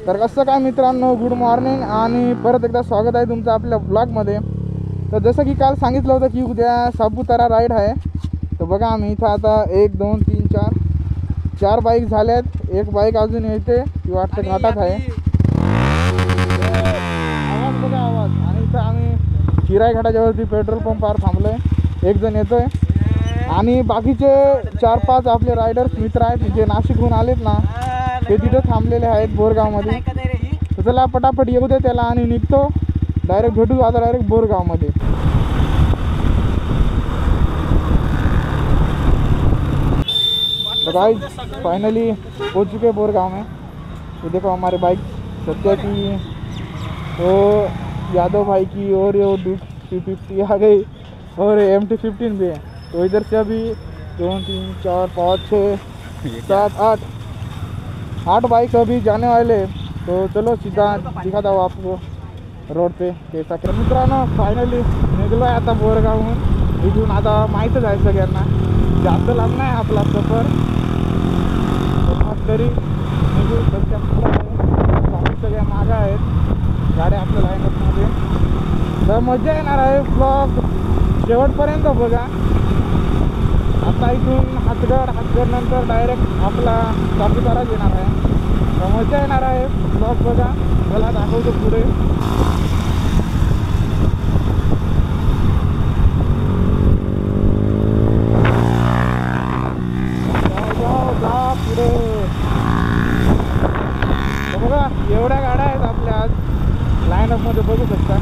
तर कसं काय मित्रांनो, गुड मॉर्निंग आणि परत एकदा स्वागत आहे तुमचं आपल्या ब्लॉगमध्ये. तर जसं की काल सांगितलं होतं की उद्या सापुतारा राईड आहे. तर बघा आम्ही इथं आता 1 2 3 4 बाईक झाल्यात. एक बाईक अजून येते ती वाटतं घाटात आहे. आवाज बघा आवाज. आणि इथं आम्ही चिराई घाटाच्यावरती पेट्रोल पंपावर थांबलो आहे. एक जण येतोय आणि बाकीचे 4-5 आपले रायडर्स मित्र आहेत जे नाशिकहून आलेत ना, ते तिथं थांबलेले आहेत बोरगावमध्ये. तर चला पटापट येऊ दे त्याला आणि निघतो. डायरेक्ट भेटू आता डायरेक्ट बोरगावमध्ये. तो गाइस फाइनली पहुंच चुके बोरगांव में. ये देखो हमारे बाइक सत्या की, तो यादव भाई की, और ये डूक 350 आ गई और MT-15 भी है. तो इधर से अभी 2 3 4 5 6 7 8 बाइक अभी जाने वाले. तो चलो सीधा दिखाता हूँ आपको रोड पे कैसा क्या. मित्रांनो फायनली निघलो आहे आता बोरगावहून. इथून आता माहीतच आहे सगळ्यांना जास्त लांब नाही आपला सफर. तरी निघू सगळ्या मागं आहेत गाड्या आपल्या लाईनअपमध्ये. तर मजा येणार आहे. ब्लॉग शेवटपर्यंत बघा. आता इथून हातगड नंतर डायरेक्ट आपला सापुतारा येणार आहे. तर मजा येणार आहे. ब्लॉग बघा, मला दाखवतो पुढे. पुढे बघा एवढ्या गाड्या आहेत आपल्या आज लाईनअपमध्ये, बघू शकता.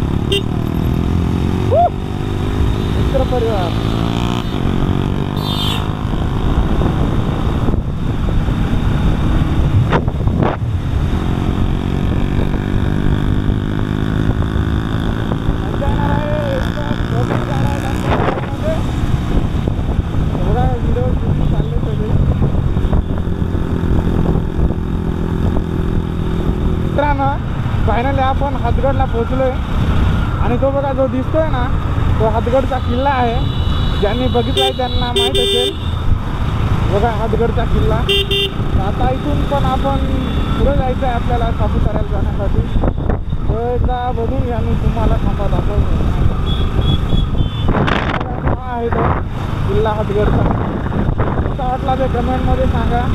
मित्र परिवार फायनली आपण हातगडला पोहोचलोय. आणि तो बघा जो दिसतोय ना, तो हातगडचा किल्ला आहे. ज्यांनी बघितलाय त्यांना माहीत असेल. बघा हातगडचा किल्ला. आता इथून पण आपण पुढे जायचं आहे आपल्याला सापुताऱ्याला जाण्यासाठी. तो एकदा बघून घ्या, मी तुम्हाला थांबा दाखवतो. हा आहे तो किल्ला हातगडचा. कसा वाटला ते कमेंटमध्ये सांगा.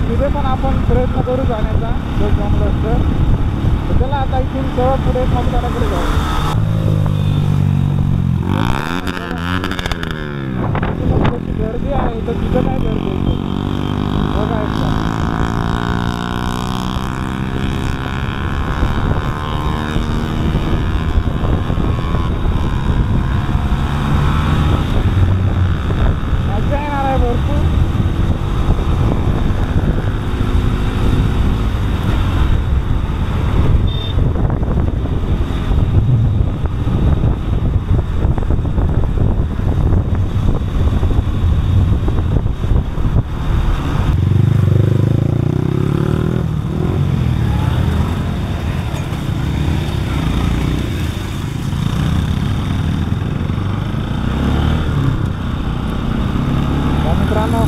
तिथे पण आपण प्रयत्न करू जाण्याचा जर जमलं तर. चला आता इथून सरळ पुढे सापुताऱ्याकडे जाऊ. गर्दी आहे तर तिथं काय गर्दी बघा एकदा. मजा येणार आहे भरपूर.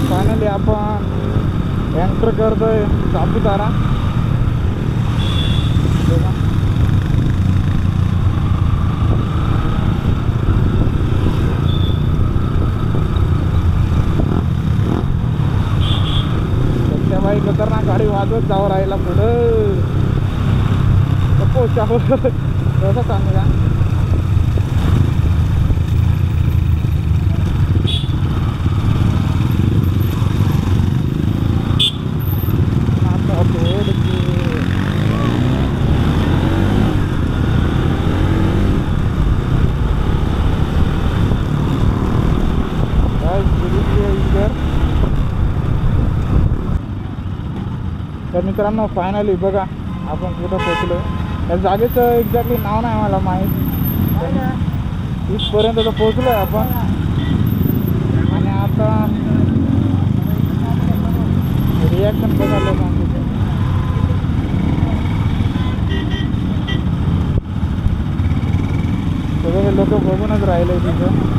फायनली आपण एंटर करतोय सापुतारा. सत्याबाई खतरनाक गाडी वाजवत जावं राहिला पुढं. कसं सांगू का. तर मित्रांनो फायनली बघा आपण कुठं पोचलो. त्या जागेचं एक्झॅक्टली नाव नाही मला माहीत. इथपर्यंत तर पोचलो आहे आपण. आणि आता रिॲक्शन बघा लोकांचं. सगळे लोक बघूनच राहिले तिथं.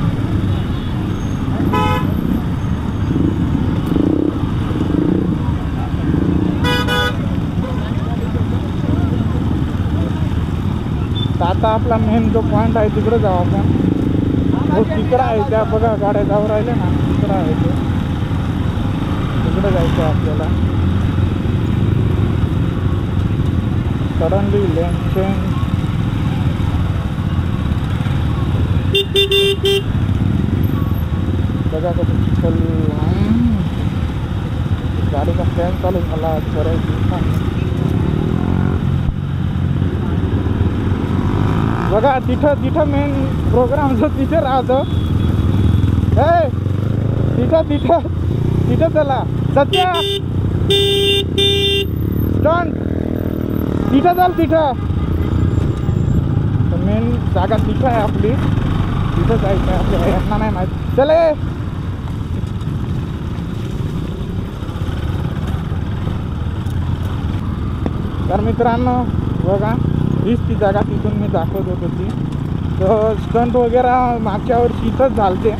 तर आता आपला मेन जो पॉईंट आहे तिकडे जाऊ आपण. हो तिकडं आहे त्या बघा गाड्या जाऊ राहिल्या ना, तिकडं आहे ते, तिकडे जायचं आहे आपल्याला. Suddenly lane change. बघा कसं चिखल. गाडीचा फॅन चालू झाला करायची. बघा तिथं मेन प्रोग्राम जो तिथे राहतो. तिथं चला सत्या स्टंट तिथं चाल. तिथं मेन जागा तिथं आहे आपली, तिथं जायचं आहे आपल्याला. यांना नाही माहीत. चले तर मित्रांनो बघा हीच ती जागा, तिथून मी दाखवत होतो ती. तर स्टंट वगैरे मागच्या वर्षी इथंच झालते,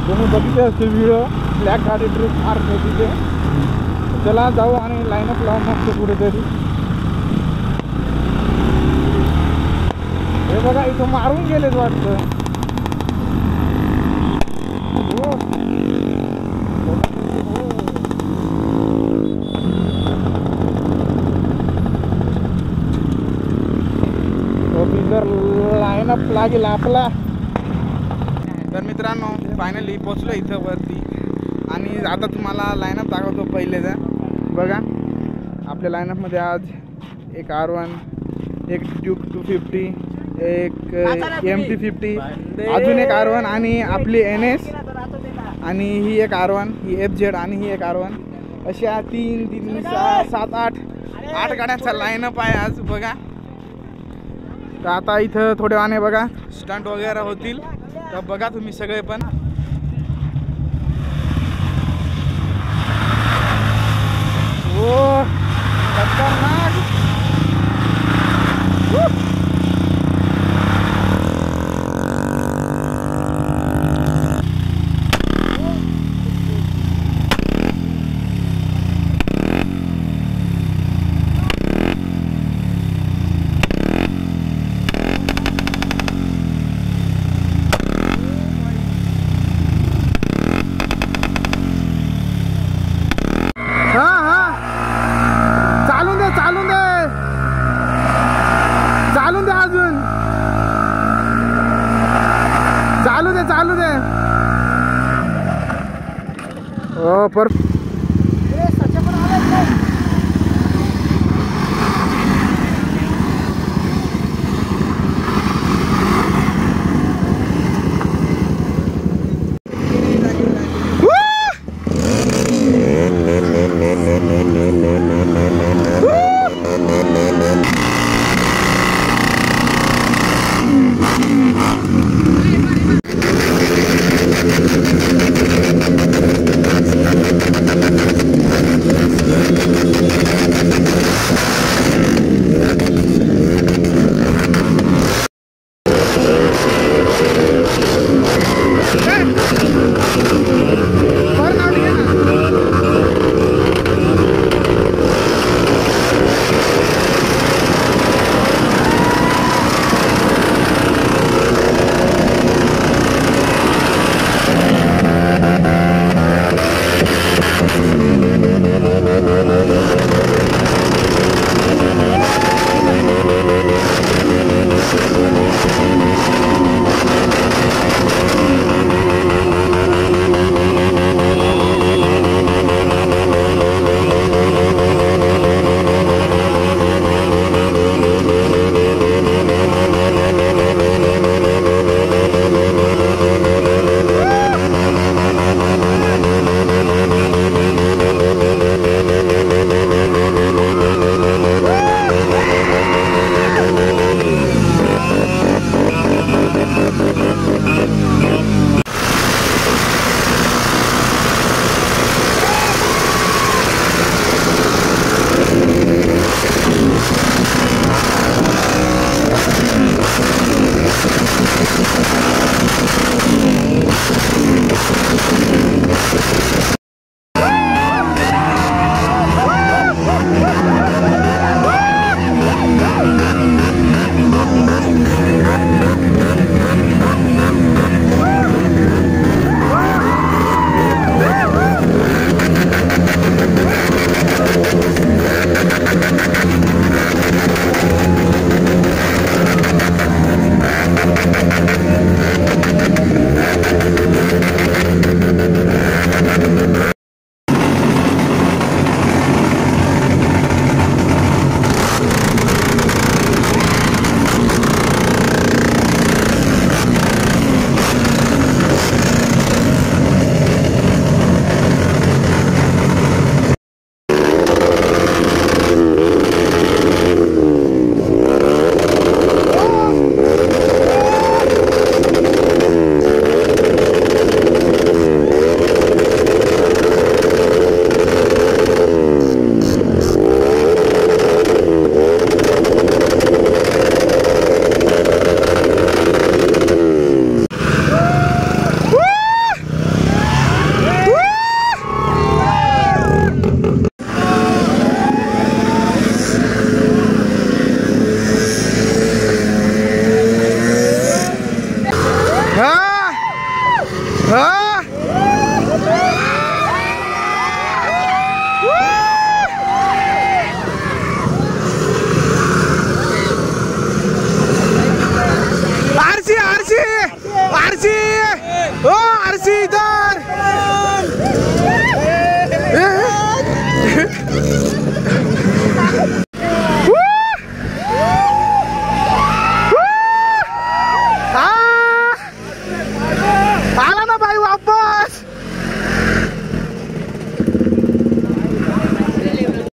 तुम्ही बघितले असतील व्हिडिओ. ब्लॅक गाडी ट्रिप मार्क होती ते. चला जाऊ आणि लाईनअप लावून मस्त कुठेतरी. हे बघा इथं मारून गेलेत वाटतं. जर लाईनअप लागेल आपला. तर मित्रांनो फायनली पोचलो इथं वरती आणि आता तुम्हाला लाईनअप दाखवतो पहिलेचा. बघा आपल्या लाईनअपमध्ये आज एक R1, एक ड्यूक 250, एक MT-50, अजून एक R1 आणि आपली NS, आणि ही एक R1, ही FZ आणि ही एक R1. अशा 3, 6, 7, 8 गाड्यांचा लाईनअप आहे आज. बघा तर आता इथं थोड्या वेळाने बघा स्टंट वगैरे होतील. तर बघा तुम्ही सगळे पण. ओ खतरनाक. चालू दे. ओ परफेक्ट.